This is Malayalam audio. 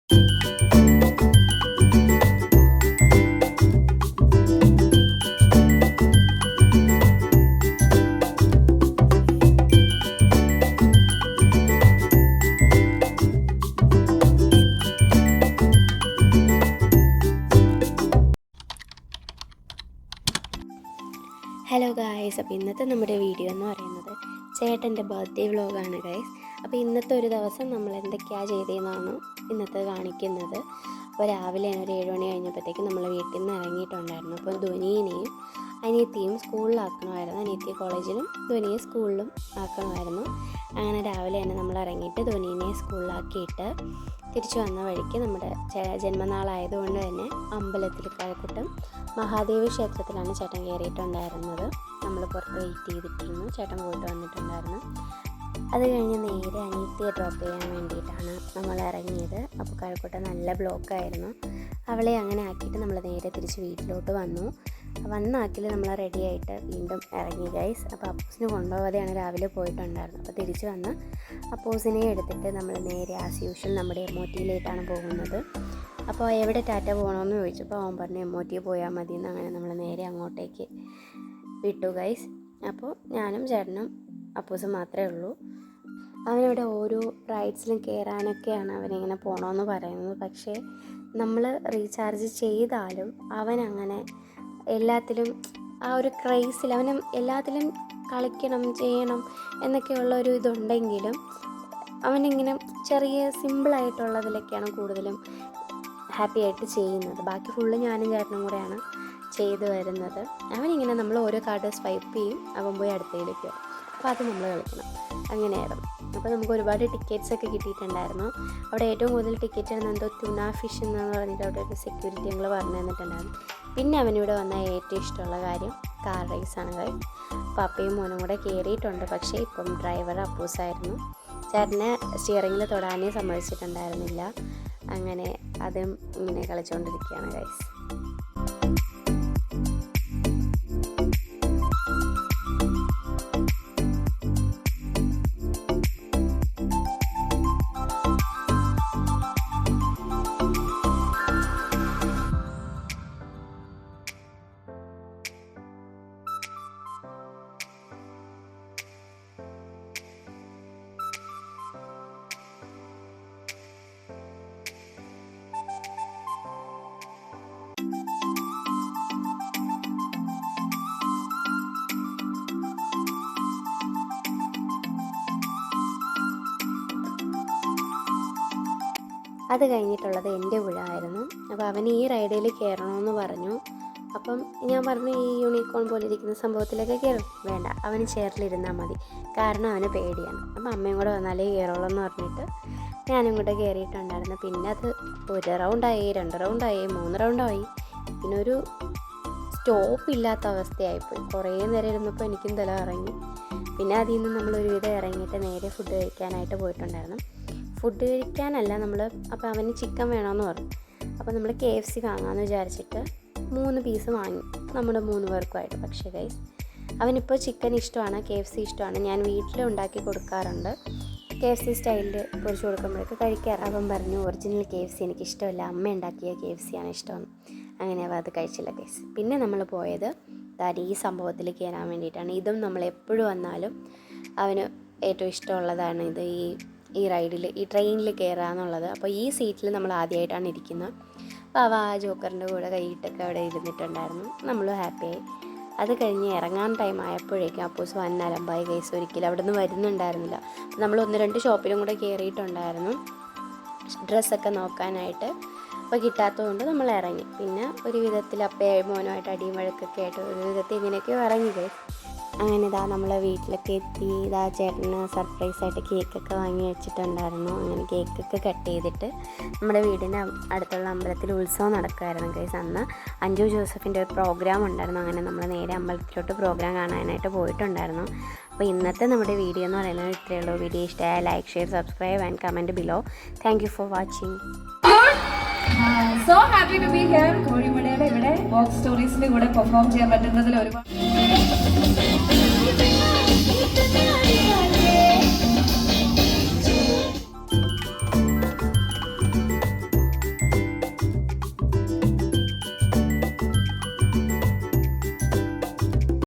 ഹലോ ഗായ്സ്, അപ്പോൾ ഇന്നത്തെ നമ്മുടെ വീഡിയോ എന്ന് പറയുന്നത് ചേട്ടൻ്റെ ബർത്ത്ഡേ വ്ലോഗാണ് ഗായ്സ്. അപ്പോൾ ഇന്നത്തെ ഒരു ദിവസം നമ്മൾ എന്തൊക്കെയാണ് ചെയ്തതെന്നാണ് ഇന്നത്തെ കാണിക്കുന്നത്. അപ്പോൾ രാവിലെ ഒരു 7 മണി കഴിഞ്ഞപ്പോഴത്തേക്കും നമ്മൾ വീട്ടിൽ നിന്ന് ഇറങ്ങിയിട്ടുണ്ടായിരുന്നു. അപ്പോൾ ധ്വനീനെയും അനിയത്തിയും സ്കൂളിലാക്കണമായിരുന്നു. അനിയത്തിയെ കോളേജിലും ധ്വനിയെ സ്കൂളിലും ആക്കണമായിരുന്നു. അങ്ങനെ രാവിലെ തന്നെ നമ്മൾ ഇറങ്ങിയിട്ട് ധ്വനീനെ സ്കൂളിലാക്കിയിട്ട് തിരിച്ചു വന്ന വഴിക്ക് നമ്മുടെ ജന്മനാളായതുകൊണ്ട് തന്നെ അമ്പലത്തിൽ കഴക്കൂട്ടം മഹാദേവി ക്ഷേത്രത്തിലാണ് ചേട്ടൻ കയറിയിട്ടുണ്ടായിരുന്നത്. നമ്മൾ പുറത്ത് വെയിറ്റ് ചെയ്തിട്ടിരുന്നു. ചേട്ടൻ പോയിട്ട് വന്നിട്ടുണ്ടായിരുന്നു. അത് കഴിഞ്ഞ് നേരെ അനിയത്തിയെ ഡ്രോപ്പ് ചെയ്യാൻ വേണ്ടിയിട്ടാണ് നമ്മൾ ഇറങ്ങിയത്. അപ്പോൾ കഴക്കൂട്ടം നല്ല ബ്ലോക്കായിരുന്നു. അവളെ അങ്ങനെ ആക്കിയിട്ട് നമ്മൾ നേരെ തിരിച്ച് വീട്ടിലോട്ട് വന്നു. വന്നാക്കിൽ നമ്മൾ റെഡി ആയിട്ട് വീണ്ടും ഇറങ്ങി ഗൈസ്. അപ്പോൾ അപ്പൂസിനെ കൊണ്ടുപോകാതെയാണ് രാവിലെ പോയിട്ടുണ്ടായിരുന്നത്. അപ്പോൾ തിരിച്ച് വന്ന് അപ്പൂസിനെ എടുത്തിട്ട് നമ്മൾ നേരെ ആസ് യൂഷ്വൽ നമ്മുടെ എമ്മോറ്റിയിലേക്കാണ് പോകുന്നത്. അപ്പോൾ എവിടെ ടാറ്റ പോകണമെന്ന് ചോദിച്ചപ്പോൾ അവൻ പറഞ്ഞു എമ്മോറ്റി പോയാൽ മതി എന്ന്. അങ്ങനെ നമ്മൾ നേരെ അങ്ങോട്ടേക്ക് വിട്ടു ഗൈസ്. അപ്പോൾ ഞാനും ചേട്ടനും അപ്പൂസും മാത്രമേ ഉള്ളൂ. അവനിവിടെ ഓരോ റൈഡ്സിലും കയറാനൊക്കെയാണ് അവനിങ്ങനെ പോകണമെന്ന് പറയുന്നത്. പക്ഷേ നമ്മൾ റീചാർജ് ചെയ്താലും അവനങ്ങനെ എല്ലാത്തിലും ആ ഒരു ക്രൈസിൽ അവന് എല്ലാത്തിലും കളിക്കണം ചെയ്യണം എന്നൊക്കെയുള്ള ഒരു ഇതുണ്ടെങ്കിലും അവനിങ്ങനെ ചെറിയ സിമ്പിളായിട്ടുള്ളതിലൊക്കെയാണ് കൂടുതലും ഹാപ്പി ആയിട്ട് ചെയ്യുന്നത്. ബാക്കി ഫുള്ള് ഞാനും ചേട്ടനും കൂടെയാണ് ചെയ്തു വരുന്നത്. അവനിങ്ങനെ നമ്മൾ ഓരോ കാർഡ് സ്വൈപ്പ് ചെയ്യും, അവൻ പോയി അടുത്തയിലേക്ക് വരും. അപ്പോൾ അത് നമ്മൾ കളിക്കണം. അങ്ങനെയായിരുന്നു. അപ്പോൾ നമുക്ക് ഒരുപാട് ടിക്കറ്റ്സൊക്കെ കിട്ടിയിട്ടുണ്ടായിരുന്നു. അവിടെ ഏറ്റവും കൂടുതൽ ടിക്കറ്റ് ഇരുന്ന് എന്തോ ട്യൂണ ഫിഷ് എന്ന് പറഞ്ഞിട്ട് അവിടെ ഒരു സെക്യൂരിറ്റി ഞങ്ങൾ പറഞ്ഞു തന്നിട്ടുണ്ടായിരുന്നു. പിന്നെ അവനിവിടെ വന്ന ഏറ്റവും ഇഷ്ടമുള്ള കാര്യം കാർ റേസാണ് കാര്യം. പപ്പയും മോനും കൂടെ കയറിയിട്ടുണ്ട്. പക്ഷേ ഇപ്പം ഡ്രൈവർ അപ്പൂസായിരുന്നു. ചേട്ടനെ സ്റ്റിയറിങ്ങിൽ തൊടാനേ സമ്മതിച്ചിട്ടുണ്ടായിരുന്നില്ല. അങ്ങനെ അതും ഇങ്ങനെ കളിച്ചുകൊണ്ടിരിക്കുകയാണ് ഗൈസ്. അത് കഴിഞ്ഞിട്ടുള്ളത് എൻ്റെ ഊഴായിരുന്നു. അപ്പോൾ അവന് ഈ റൈഡിൽ കയറണമെന്ന് പറഞ്ഞു. അപ്പം ഞാൻ പറഞ്ഞു ഈ യൂണിക്കോൺ പോലെ ഇരിക്കുന്ന സംഭവത്തിലൊക്കെ കയറും, വേണ്ട അവന് ചെയറിലിരുന്നാൽ മതി, കാരണം അവന് പേടിയാണ്. അപ്പം അമ്മയും കൂടെ വന്നാലേ കയറുള്ളൂ എന്ന് പറഞ്ഞിട്ട് ഞാനും കൂടെ കയറിയിട്ടുണ്ടായിരുന്നു. പിന്നെ അത് 1 റൗണ്ടായി, 2 റൗണ്ടായി, 3 റൗണ്ടായി. പിന്നെ ഒരു സ്റ്റോപ്പില്ലാത്ത അവസ്ഥയായിപ്പോയി. കുറേ നേരം ഇരുന്നപ്പോൾ എനിക്കും തല ഇറങ്ങി. പിന്നെ അതിൽ നിന്ന് നമ്മളൊരുവിധം ഇറങ്ങിയിട്ട് നേരെ ഫുഡ് കഴിക്കാനായിട്ട് പോയിട്ടുണ്ടായിരുന്നു. ഫുഡ് കഴിക്കാനല്ല നമ്മൾ, അപ്പോൾ അവന് ചിക്കൻ വേണമെന്ന് പറഞ്ഞു. അപ്പോൾ നമ്മൾ KFC വാങ്ങാമെന്ന് വിചാരിച്ചിട്ട് 3 പീസ് വാങ്ങി നമ്മുടെ 3 പേർക്കുമായിട്ട്. പക്ഷേ ഗൈസ് അവനിപ്പോൾ ചിക്കൻ ഇഷ്ടമാണ്, KFC ഇഷ്ടമാണ്. ഞാൻ വീട്ടിലുണ്ടാക്കി കൊടുക്കാറുണ്ട്. KFC സ്റ്റൈലിൽ പൊരിച്ച് കൊടുക്കുമ്പോഴൊക്കെ കഴിക്കാറ്. അവൻ പറഞ്ഞു ഒറിജിനൽ KFC എനിക്കിഷ്ടമല്ല, അമ്മ ഉണ്ടാക്കിയ KFC ആണ് ഇഷ്ടമെന്ന്. അങ്ങനെ അവ അത് കഴിച്ചില്ല ഗൈസ്. പിന്നെ നമ്മൾ പോയത് ഈ സംഭവത്തിൽ കയറാൻ വേണ്ടിയിട്ടാണ്. ഇതും നമ്മൾ എപ്പോഴും വന്നാലും അവന് ഏറ്റവും ഇഷ്ടമുള്ളതാണ് ഇത്, ഈ റൈഡിൽ ഈ ട്രെയിനിൽ കയറുക എന്നുള്ളത്. അപ്പോൾ ഈ സീറ്റിൽ നമ്മൾ ആദ്യമായിട്ടാണ് ഇരിക്കുന്നത്. അപ്പോൾ അവ ആ ജോക്കറിൻ്റെ കൂടെ കൈയിട്ടൊക്കെ അവിടെ ഇരുന്നിട്ടുണ്ടായിരുന്നു. നമ്മൾ ഹാപ്പിയായി. അത് കഴിഞ്ഞ് ഇറങ്ങാൻ ടൈം ആയപ്പോഴേക്കും അപ്പൂസ് വന്നലമ്പായി ഗൈസ്. ഒരിക്കലും അവിടെ നിന്ന് വരുന്നുണ്ടായിരുന്നില്ല. നമ്മൾ 1-2 ഷോപ്പിലും കൂടെ കയറിയിട്ടുണ്ടായിരുന്നു ഡ്രസ്സൊക്കെ നോക്കാനായിട്ട്. അപ്പോൾ കിട്ടാത്തതുകൊണ്ട് നമ്മൾ ഇറങ്ങി. പിന്നെ ഒരു വിധത്തിൽ അപ്പയും മോനുമായിട്ട് അടിയും വഴക്കൊക്കെ ആയിട്ട് ഒരു വിധത്തിൽ ഇങ്ങനെയൊക്കെയോ ഇറങ്ങി ഗൈസ്. അങ്ങനെ ഇതാ നമ്മൾ വീട്ടിലൊക്കെ എത്തി. ഇതാ ചേട്ടന് സർപ്രൈസായിട്ട് കേക്കൊക്കെ വാങ്ങി വെച്ചിട്ടുണ്ടായിരുന്നു. അങ്ങനെ കേക്കൊക്കെ കട്ട് ചെയ്തിട്ട് നമ്മുടെ വീടിൻ്റെ അടുത്തുള്ള അമ്പലത്തിൽ ഉത്സവം നടക്കുമായിരുന്നു ഗൈസ്. അന്ന് അഞ്ജു ജോസഫിൻ്റെ ഒരു പ്രോഗ്രാം ഉണ്ടായിരുന്നു. അങ്ങനെ നമ്മൾ നേരെ അമ്പലത്തിലോട്ട് പ്രോഗ്രാം കാണാനായിട്ട് പോയിട്ടുണ്ടായിരുന്നു. അപ്പോൾ ഇന്നത്തെ നമ്മുടെ വീഡിയോ എന്ന് പറയുന്നത് ഇത്രയേ ഉള്ളൂ. വീഡിയോ ഇഷ്ടമായ like, share, subscribe and comment below. Thank you for watching. So happy to be here. കോഴിമടയുടെ ഇവിടെ ബോക്സ് സ്റ്റോറീസിൻ്റെ കൂടെ പെർഫോം ചെയ്യാൻ പറ്റുന്നതിൽ ഒരുപാട്